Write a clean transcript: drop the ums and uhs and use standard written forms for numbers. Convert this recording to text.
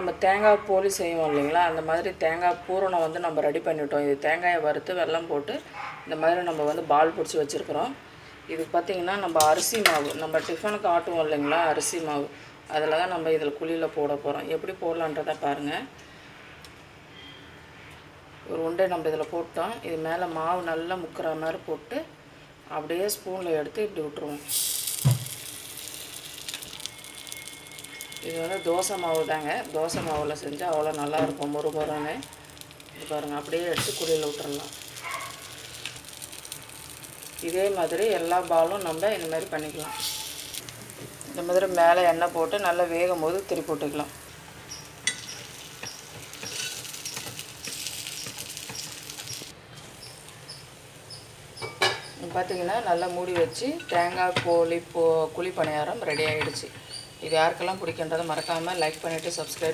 நம்ம தேங்காய் போலி செய்வோம் இல்லைங்களா, அந்த மாதிரி தேங்காய் பூரணம் வந்து நம்ம ரெடி பண்ணிட்டோம். இது தேங்காயை வறுத்து வெல்லம் போட்டு இந்த மாதிரி நம்ம வந்து பால் பிடிச்சி வச்சுருக்குறோம். இது பார்த்திங்கன்னா நம்ம அரிசி மாவு, நம்ம டிஃபனுக்கு ஆட்டுவோம் இல்லைங்களா அரிசி மாவு, அதில் தான் நம்ம இதில் குழியில் போட போகிறோம். எப்படி போடலான்றதை பாருங்கள். ஒரு உண்டை நம்ம இதில் போட்டோம். இது மேலே மாவு நல்லா முக்கிற மாதிரி போட்டு அப்படியே ஸ்பூனில் எடுத்து இப்படி விட்டுருவோம். இது வந்து தோசை மாவு தாங்க. தோசை மாவில் செஞ்சால் அவ்வளோ நல்லாயிருக்கும், மொறு மொறுன்னு. இது பாருங்கள், அப்படியே எடுத்து குழியில் விட்டுறலாம். இதே மாதிரி எல்லா பாலும் நம்ம இந்த மாதிரி பண்ணிக்கலாம். இந்த மாதிரி மேலே எண்ணெய் போட்டு நல்லா வேகும் போது திருப்பி போட்டுக்கலாம். பார்த்திங்கன்னா நல்லா மூடி வச்சு தேங்காய் குழி பணியாரம் ரெடி ஆகிடுச்சு. இது யாருக்கெல்லாம் பிடிக்கின்றதை மறக்காமல் லைக் பண்ணிவிட்டு சப்ஸ்கிரைப்